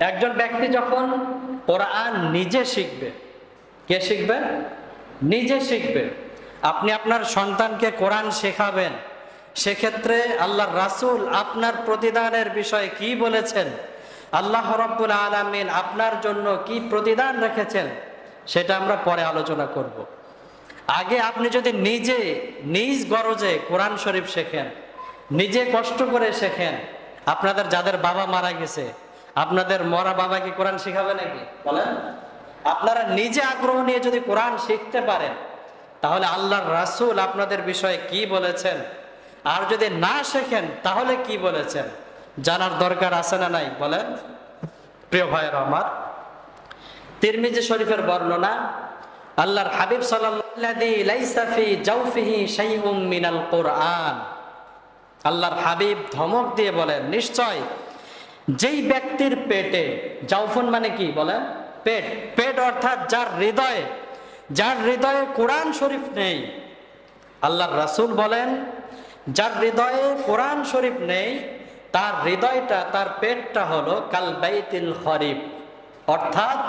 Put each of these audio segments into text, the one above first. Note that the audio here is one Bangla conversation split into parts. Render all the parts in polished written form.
একজন ব্যক্তি যখন কোরআন নিজে শিখবে, কে শিখবে? নিজে শিখবে। আপনি আপনার সন্তানকে কোরআন শেখাবেন, সেক্ষেত্রে আল্লাহর রাসূল আপনার প্রতিদানের বিষয়ে কি বলেছেন, আল্লাহ রাব্বুল আলামিন আপনার জন্য কি প্রতিদান রেখেছেন, সেটা আমরা পরে আলোচনা করব। আগে আপনি যদি নিজে নিজ গরজে কোরআন শরীফ শেখেন, নিজে কষ্ট করে শেখেন। আপনাদের যাদের বাবা মারা গেছে, আপনাদের মরা বাবা কি কোরআন শিখাবে নাকি? বলেন। আপনারা নিজে আগ্রহ নিয়ে যদি কোরআন শিখতে পারেন, তাহলে আল্লাহর রাসূল আপনাদের বিষয়ে কি বলেছেন, আর যদি না শেখেন তাহলে কি বলেছেন, জানার দরকার আছে না নাই? বলেন। প্রিয় ভাইয়েরা আমার, তিরমিজি শরীফের বর্ণনা, আল্লাহর হাবিব সাল্লাল্লাহু আলাইহি লাইসা ফি জাওফিহি শাইউম মিনাল কোরআন। আল্লাহর হাবিব ধমক দিয়ে বলেন, নিশ্চয় যেই ব্যক্তির পেটে, জাওফুন মানে কি বলেন? পেট। পেট অর্থাৎ যার হৃদয়ে কোরআন শরীফ নেই। আল্লাহর রাসূল বলেন, যার হৃদয়ে কোরআন শরীফ নেই, তার হৃদয়টা, তার পেটটা হলো কাল বাইতিল খরিব, অর্থাৎ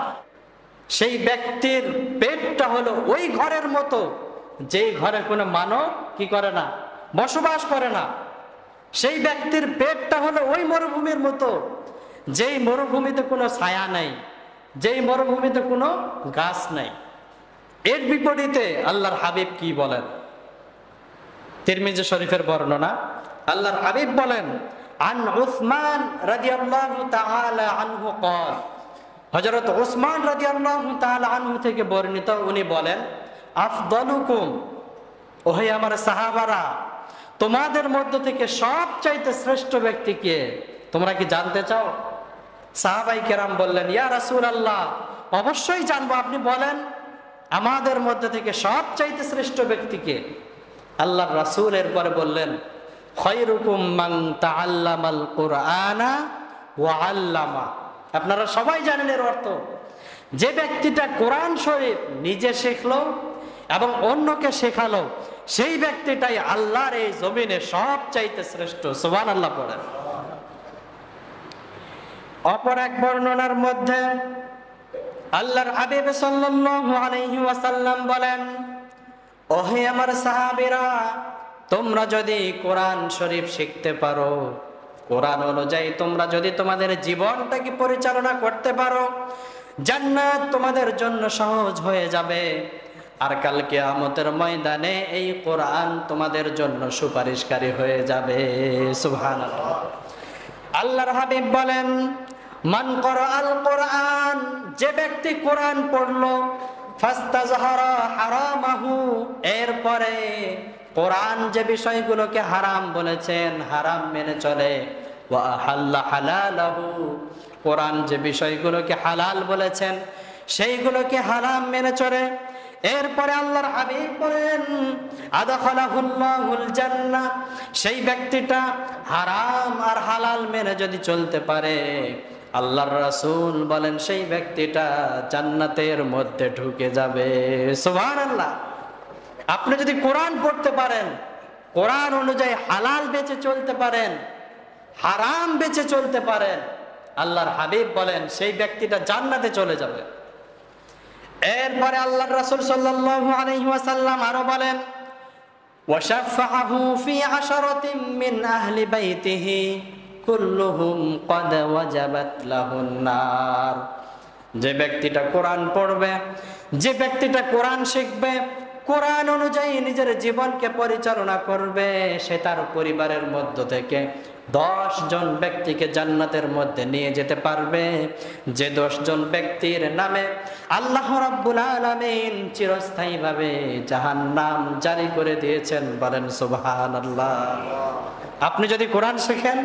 সেই ব্যক্তির পেটটা হলো ওই ঘরের মতো যেই ঘরে কোনো মানব কি করে না, বসবাস করে না। সেই ব্যক্তির পেটটা হলো ওই মরুভূমির মতো যেই মরুভূমিতে কোনো ছায়া নেই, যেই মরুভূমিতে কোনো গাছ নেই। এর বিপরীতে আল্লাহর হাবিব কি বলেন? তিরমিজি শরীফের বর্ণনা, আল্লাহর হাবিব বলেন, আন উসমান রাদিয়াল্লাহু তাআলা আনহু قال, হযরত উসমান রাদিয়াল্লাহু তাআলা আনহু থেকে বর্ণিত, উনি বলেন, আফদালুকুম, ওহে আমার সাহাবারা, তোমাদের মধ্য থেকে সবচাইতে শ্রেষ্ঠ ব্যক্তি কে? তোমরা কি জানতে চাও? সাহাবাই কেরাম বললেন, ইয়া রাসূলুল্লাহ, অবশ্যই জানবো, আপনি বলেন আমাদের মধ্যে থেকে সবচাইতে শ্রেষ্ঠ ব্যক্তি কে? আল্লাহর রাসূল এরপরে বললেন, খায়রুকুম মান তাআল্লামাল কুরআনা ওয়া আল্লামা। আপনারা সবাই জানেন এর অর্থ, যে ব্যক্তিটা কোরআন শরীফ নিজে শিখলো এবং অন্যকে শেখালো, সেই ব্যক্তিটাই আল্লাহর এই জমিনে সবচাইতে শ্রেষ্ঠ। সুবহানাল্লাহ পড়েন। অপর এক বর্ণনার মধ্যে আল্লাহর হাবিব সাল্লাল্লাহু আলাইহি ওয়াসাল্লাম বলেন, ওহে আমার সাহাবীরা, তোমরা যদি কোরআন শরীফ শিখতে পারো, কোরআন অনুযায়ী তোমরা যদি তোমাদের জীবনটাকে পরিচালনা করতে পারো, জান্নাত তোমাদের জন্য সহজ হয়ে যাবে। আর কাল কিয়ামতের ময়দানে এই কোরআন তোমাদের জন্য সুপারিশকারী হয়ে যাবে। সুবহানাল্লাহ। আল্লাহর হাবিব বলেন, মান করাআল কোরআন, যে ব্যক্তি কোরআন পড়লো, ফাস্তাজহারা হারামাহু, এরপরে কোরআন যে বিষয়গুলোকে হারাম বলেছেন হারাম মেনে চলে, ওয়া আহাল্লা হালালাহু, কোরআন যে বিষয়গুলোকে হালাল বলেছেন সেইগুলোকে হারাম মেনে চলে। এরপরে আল্লাহর হাবিব বলেন, আদখালাহুল্লাহুল জান্নাহ, সেই ব্যক্তিটা হারাম আর হালাল মেনে যদি চলতে পারে, আল্লাহর রাসূল বলেন সেই ব্যক্তিটা জান্নাতের মধ্যে ঢুকে যাবে। সুবহানাল্লাহ। আপনি যদি কোরআন পড়তে পারেন, কোরআন অনুযায়ী হালাল বেঁচে চলতে পারেন, হারাম বেঁচে চলতে পারেন, আল্লাহর হাবিব বলেন সেই ব্যক্তিটা জান্নাতে চলে যাবে। এরপরে আল্লাহর রাসূল সাল্লাল্লাহু আলাইহি ওয়াসাল্লাম আরো বলেন, ওয়াশাফাহু ফি আশারাতিন মিন আহলি বাইতিহি কুল্লুহুম ক্বাদ ওয়াজাবাত লাহুন নার, যে ব্যক্তিটা কোরআন পড়বে, যে ব্যক্তিটা কোরআন শিখবে, কোরআন অনুযায়ী নিজের জীবনকে পরিচালনা করবে, সে তার পরিবারের মধ্য থেকে 10 জন ব্যক্তিকে জান্নাতের মধ্যে নিয়ে যেতে পারবে। যে 10 জন ব্যক্তির নামে আল্লাহ রাব্বুল আলামিন চিরস্থায়ীভাবে জাহান্নাম জারি করে দিয়েছেন। বলেন সুবহানাল্লাহ। আপনি যদি কোরআন শেখেন,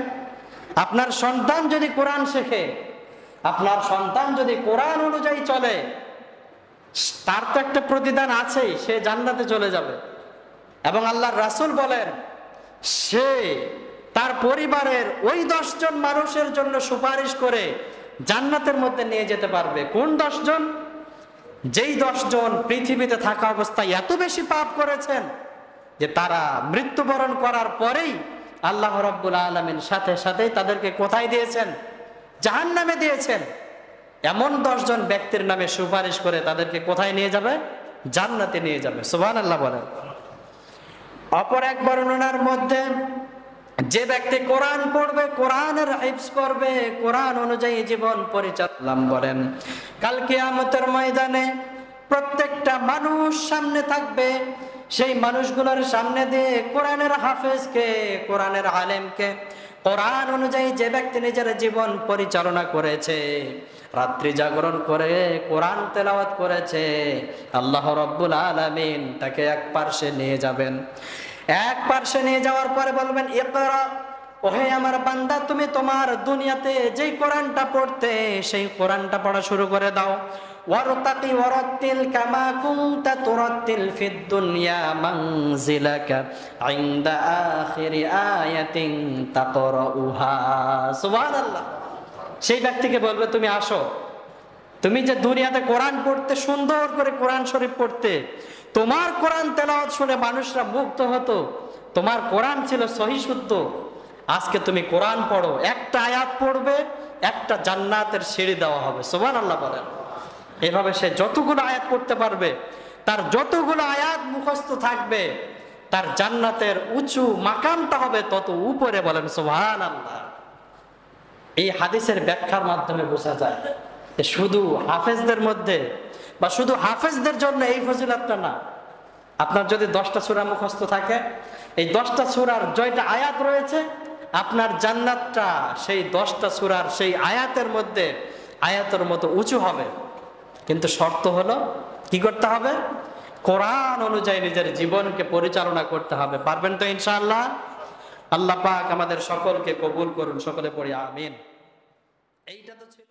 আপনার সন্তান যদি কোরআন শেখে, আপনার সন্তান যদি কোরআন অনুযায়ী চলে, তার তো একটা প্রতিদান আছেই, সে জান্নাতে চলে যাবে। এবং আল্লাহর রাসূল বলেন, সে তার পরিবারের ওই 10 জন মানুষের জন্য সুপারিশ করে জান্নাতের মধ্যে নিয়ে যেতে পারবে। কোন 10 জন? যেই 10 জন পৃথিবীতে থাকা অবস্থায় এত বেশি পাপ করেছেন যে তারা মৃত্যুবরণ করার পরেই আল্লাহ রাব্বুল আলামিন সাথে সাথেই তাদেরকে কোথায় দিয়েছেন? জাহান্নামে দিয়েছেন। এমন 10 জন ব্যক্তির নামে সুপারিশ করে তাদেরকে কোথায় নিয়ে যাবে? জান্নাতে নিয়ে যাবে। সুবহানাল্লাহ বলেন। অপর এক বর্ণনার মধ্যে যে ব্যক্তি কোরআন পড়বে, কোরআনের হিফজ করবে, কোরআন অনুযায়ী জীবন পরিচালনা বলেন, কাল কিয়ামতের ময়দানে প্রত্যেকটা মানুষ সামনে থাকবে। সেই মানুষগুলোর সামনে দিয়ে কোরআনের হাফেজকে, কোরআনের আলেমকে, কোরআন অনুযায়ী যে ব্যক্তি নিজের জীবন পরিচালনা করেছে, রাত্রি জাগরণ করে কোরআন তেলাওয়াত করেছে, আল্লাহ রাব্বুল আলামিন তাকে এক পার্শ্বে নিয়ে যাবেন। এক পার্শ্বে নিয়ে যাওয়ার পরে বলবেন, ইকরা, ওহে আমার বান্দা, তুমি তোমার দুনিয়াতে যেই কোরআনটা পড়তে, সেই কোরআনটা পড়া শুরু করে দাও। ওয়ারতাকি ওয়ারাতিল কামা কুনতা তুরাতিল ফিদ দুনিয়া মানজিলাকা ইনদা আখিরি আয়াতিন তাকরাউহা। সুবহানাল্লাহ। সেই ব্যক্তিকে বলবে, তুমি আসো, তুমি যে দুনিয়াতে কোরআন পড়তে, সুন্দর করে কোরআন শরীফ পড়তে, তোমার কোরআন তেলাওয়াত শুনে মানুষরা মুগ্ধ হতো, তোমার কোরআন ছিল সহি শুদ্ধ, আজকে তুমি কোরআন পড়ো, একটা আয়াত পড়বে, একটা জান্নাতের সিঁড়ি দেওয়া হবে। সুবহানাল্লাহ বলেন। এভাবে সে যতগুলো আয়াত পড়তে পারবে, তার যতগুলো আয়াত মুখস্থ থাকবে, তার জান্নাতের উঁচু মাকামটা হবে তত উপরে। বলেন সুবহানাল্লাহ। এই হাদিসের ব্যাখ্যার মাধ্যমে বোঝা যায় যে শুধু হাফেজদের মধ্যে বা শুধু হাফেজদের জন্য এই ফজিলতটা না। আপনার যদি 10টা সূরা মুখস্থ থাকে, এই 10টা সূরার জয়টা আয়াত রয়েছে, আপনার জান্নাতটা সেই 10টা সূরার সেই আয়াতের মধ্যে আয়াতের মতো উঁচু হবে। কিন্তু শর্ত হলো কি করতে হবে? কোরআন অনুযায়ী নিজের জীবনকে পরিচালনা করতে হবে। পারবেন তো ইনশাআল্লাহ? আল্লাহ পাক আমাদের সকলকে কবুল করুন। সকলে পড়ি আমিন। এইটা তো ছিল।